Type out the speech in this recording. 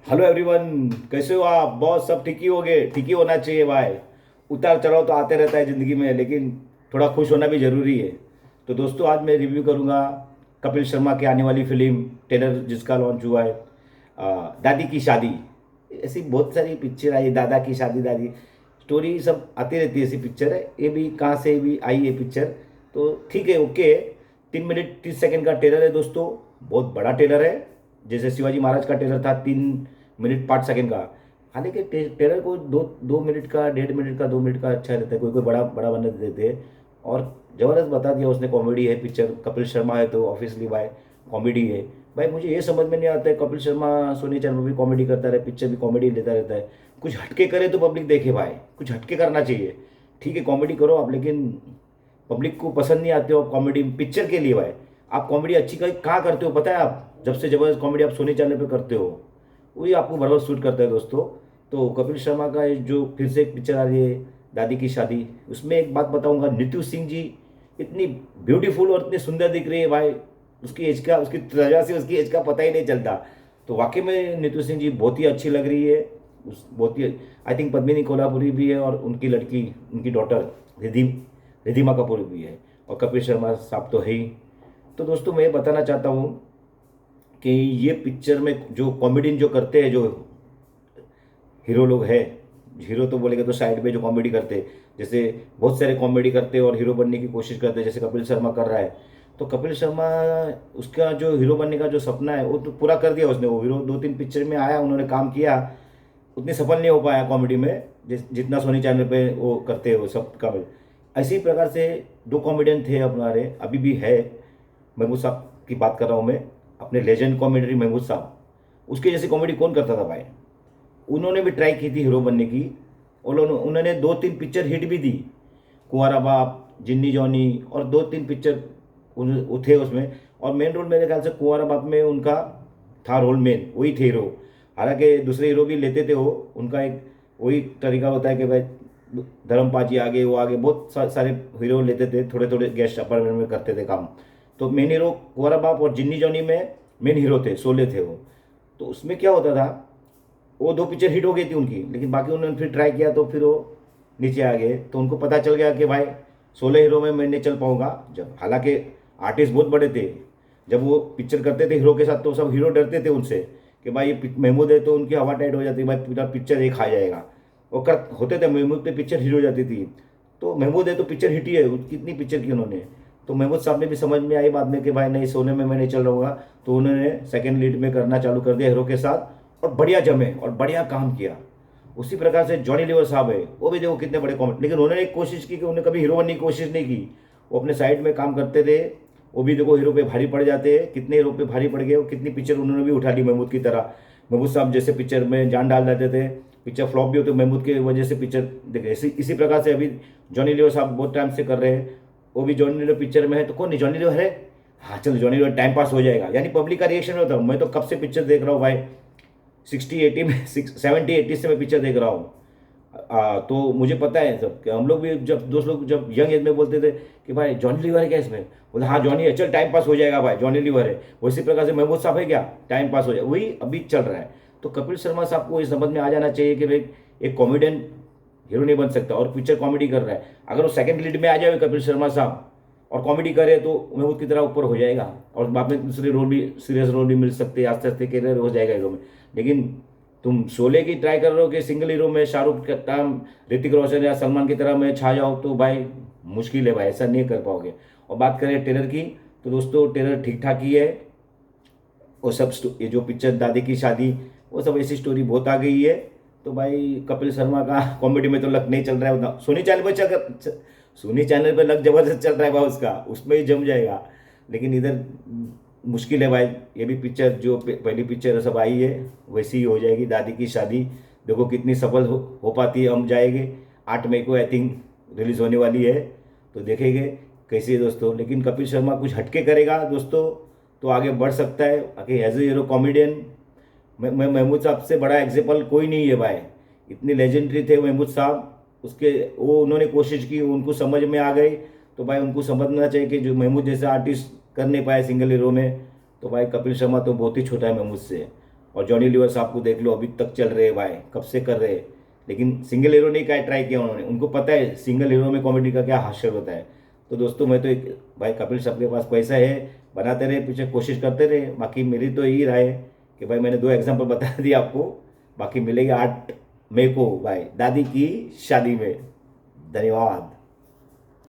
Hello everyone, कैसे हो आप? बॉस सब ठीक ही हो गए? ठीक ही होना चाहिए भाई। उतार चढ़ाव तो आते रहता है ज़िंदगी में, लेकिन थोड़ा खुश होना भी ज़रूरी है। तो दोस्तों, आज मैं रिव्यू करूंगा कपिल शर्मा की आने वाली फिल्म टेलर, जिसका लॉन्च हुआ है, दादी की शादी। ऐसी बहुत सारी पिक्चर आई है, दादा की शादी, दादी स्टोरी सब आती रहती है। ऐसी पिक्चर है, ये भी कहाँ से भी आई है पिक्चर। तो ठीक है, ओके। 3 मिनट 30 सेकंड का टेलर है दोस्तों। बहुत बड़ा टेलर है। जैसे शिवाजी महाराज का टेलर था 3 मिनट 5 सेकंड का। हालांकि टेलर को 2 2 मिनट का, 1.5 मिनट का, 2 मिनट का अच्छा रहता है। कोई कोई बड़ा बड़ा बना देते हैं। और ज़बरदस्त बता दिया उसने, कॉमेडी है पिक्चर। कपिल शर्मा है तो ऑब्वियसली भाई कॉमेडी है। भाई मुझे ये समझ में नहीं आता है, कपिल शर्मा सोनी चैनल में भी कॉमेडी करता रहे, पिक्चर भी कॉमेडी लेता रहता है। कुछ हटके करे तो पब्लिक देखे भाई, कुछ हटके करना चाहिए। ठीक है, कॉमेडी करो आप, लेकिन पब्लिक को पसंद नहीं आते हो आप कॉमेडी पिक्चर के लिए भाई। आप कॉमेडी अच्छी कहाँ करते हो पता है? आप जब से जबरदस्त कॉमेडी आप सोनी चैनल पे करते हो, वही आपको बराबर सूट करता है दोस्तों। तो कपिल शर्मा का ये जो फिर से एक पिक्चर आ रही है, दादी की शादी, उसमें एक बात बताऊंगा, नीतू सिंह जी इतनी ब्यूटीफुल और इतनी सुंदर दिख रही है भाई। उसकी एज का, उसकी वजह से उसकी एज का पता ही नहीं चलता। तो वाकई में नीतू सिंह जी बहुत ही अच्छी लग रही है। बहुत ही, आई थिंक पद्मिनी कोल्हापुरी भी है, और उनकी लड़की, उनकी डॉटर रिधि रिधिमा कपूर भी है, और कपिल शर्मा साहब तो है ही। तो दोस्तों, मैं ये बताना चाहता हूँ कि ये पिक्चर में जो कॉमेडियन जो करते हैं, जो हीरो लोग हैं, हीरो तो बोलेंगे तो साइड में जो कॉमेडी करते हैं, जैसे बहुत सारे कॉमेडी करते हैं और हीरो बनने की कोशिश करते हैं, जैसे कपिल शर्मा कर रहा है। तो कपिल शर्मा, उसका जो हीरो बनने का जो सपना है वो तो पूरा कर दिया उसने। वो हीरो 2 3 पिक्चर में आया, उन्होंने काम किया, उतनी सफल नहीं हो पाया कॉमेडी में जितना सोनी चैनल पे वो करते हैं वो सब कॉमेडी। इसी प्रकार से दो कॉमेडियन थे हमारे, अभी भी है। महमूद साहब की बात कर रहा हूँ मैं, अपने लेजेंड कॉमेडी महमूद साहब। उसके जैसी कॉमेडी कौन करता था भाई? उन्होंने भी ट्राई की थी हीरो बनने की, और उन्होंने 2 3 पिक्चर हिट भी दी। कुंवारा बाप, जिन्नी जॉनी, और 2 3 पिक्चर थे उसमें। और मेन रोल मेरे ख्याल से कुंवारा बाप में उनका था रोल, मेन वही थे हीरो। हालांकि दूसरे हीरो भी लेते थे वो, उनका एक वही तरीका होता है कि भाई धर्मपाजी आगे, वो आगे, बहुत सारे हीरो लेते थे, थोड़े थोड़े गेस्ट अपार्टमेंट में करते थे काम। तो मेन हीरो कुंवारा बाप और जिन्नी जॉनी में मेन हीरो थे, शोले थे वो। तो उसमें क्या होता था, वो 2 पिक्चर हिट हो गई थी उनकी, लेकिन बाकी उन्होंने फिर ट्राई किया तो फिर वो नीचे आ गए। तो उनको पता चल गया कि भाई 16 हीरो में मैं नहीं चल पाऊंगा। जब हालांकि आर्टिस्ट बहुत बड़े थे, जब वो पिक्चर करते थे हीरो के साथ, तो सब हीरो डरते थे उनसे कि भाई ये महमूद है, तो उनकी हवा टाइट हो जाती, भाई पूरा पिक्चर एक खा जाएगा। वो कर होते थे, महमूद पे पिक्चर हिट हो जाती थी। तो महमूद है तो पिक्चर हिट ही है, कितनी पिक्चर की उन्होंने। तो महमूद साहब ने भी समझ में आई बाद में कि भाई नहीं, सोने में मैं नहीं चल रहा होगा। तो उन्होंने सेकंड लीड में करना चालू कर दिया हीरो के साथ, और बढ़िया जमे और बढ़िया काम किया। उसी प्रकार से जॉनी लीवर साहब है, वो भी देखो कितने बड़े कॉमेडी, लेकिन उन्होंने एक कोशिश की कि उन्होंने कभी हीरो बनने की कोशिश नहीं की। वो अपने साइड में काम करते थे। वो भी देखो हीरो पे भारी पड़ जाते हैं, कितने हीरो पे भारी पड़ गए, कितनी पिक्चर उन्होंने भी उठा ली महमूद की तरह। महमूद साहब जैसे पिक्चर में जान डाल देते थे, पिक्चर फ्लॉप भी होते महमूद की वजह से पिक्चर देखे। इसी प्रकार से अभी जॉनी लीवर साहब बहुत टाइम से कर रहे हैं। वो भी जॉनी लीवर पिक्चर में है, तो कौन नहीं, जॉनी लीवर है। हाँ चलो, जॉनी लीवर टाइम पास हो जाएगा, यानी पब्लिक का रिएक्शन होता हूँ। मैं तो कब से पिक्चर देख रहा हूँ भाई, 60 80 में, 70 80 से मैं पिक्चर देख रहा हूँ। तो मुझे पता है सब कि हम लोग भी, जब दोस्त लोग जब यंग एज में बोलते थे कि भाई जॉनी लीवर है क्या इसमें, बोले हाँ जॉनी है, चल टाइम पास हो जाएगा भाई, जॉनी लीवर है। उसी प्रकार से महमूद साहब है क्या, टाइम पास हो जाए, वही अभी चल रहा है। तो कपिल शर्मा साहब को ये समझ में आ जाना चाहिए कि भाई एक कॉमेडियन हीरो नहीं बन सकता, और पिक्चर कॉमेडी कर रहा है। अगर वो सेकंड लीड में आ जाए कपिल शर्मा साहब और कॉमेडी करे, तो महमूद की तरह ऊपर हो जाएगा, और बाद में दूसरे रोल भी, सीरियस रोल भी मिल सकते हैं, आस्ते आस्ते कैरियर हो जाएगा हीरो में। लेकिन तुम शोले की ट्राई कर रहे हो कि सिंगल हीरो में शाहरुख का नाम, ऋतिक रोशन या सलमान की तरह मैं छा जाओ, तो भाई मुश्किल है भाई, ऐसा नहीं कर पाओगे। और बात करें टेलर की, तो दोस्तों टेलर ठीक ठाक ही है। वो सब ये जो पिक्चर दादी की शादी, वो सब ऐसी स्टोरी बहुत आ गई है। तो भाई कपिल शर्मा का कॉमेडी में तो लक नहीं चल रहा है उतना। सोनी चैनल पर सोनी चैनल पर लक जबरदस्त चल रहा है भाई उसका, उसमें ही जम जाएगा। लेकिन इधर मुश्किल है भाई। ये भी पिक्चर जो पहली पिक्चर सब आई है, वैसी ही हो जाएगी दादी की शादी। देखो कितनी सफल हो पाती है। हम जाएंगे 8 मई को आई थिंक रिलीज होने वाली है, तो देखेंगे कैसी है दोस्तों। लेकिन कपिल शर्मा कुछ हटके करेगा दोस्तों, तो आगे बढ़ सकता है। आगे एज ए हीरो कॉमेडियन मैं महमूद साहब से बड़ा एग्जाम्पल कोई नहीं है भाई। इतने लेजेंडरी थे महमूद साहब, उसके वो उन्होंने कोशिश की, उनको समझ में आ गई। तो भाई उनको समझना चाहिए कि जो महमूद जैसे आर्टिस्ट कर नहीं पाए सिंगल हीरो में, तो भाई कपिल शर्मा तो बहुत ही छोटा है महमूद से। और जॉनी लीवर साहब को देख लो, अभी तक चल रहे हैं भाई, कब से कर रहे हैं, लेकिन सिंगल हीरो नहीं क्या ट्राई किया उन्होंने, उनको पता है सिंगल हीरो में कॉमेडी का क्या हास्य होता है। तो दोस्तों मैं तो एक भाई, कपिल सबके पास पैसा है, बनाते रहे, पीछे कोशिश करते रहे। बाकी मेरी तो यही राय है कि भाई मैंने 2 एग्जाम्पल बता दिया आपको, बाकी मिलेगा 8 मई को भाई दादी की शादी में। धन्यवाद।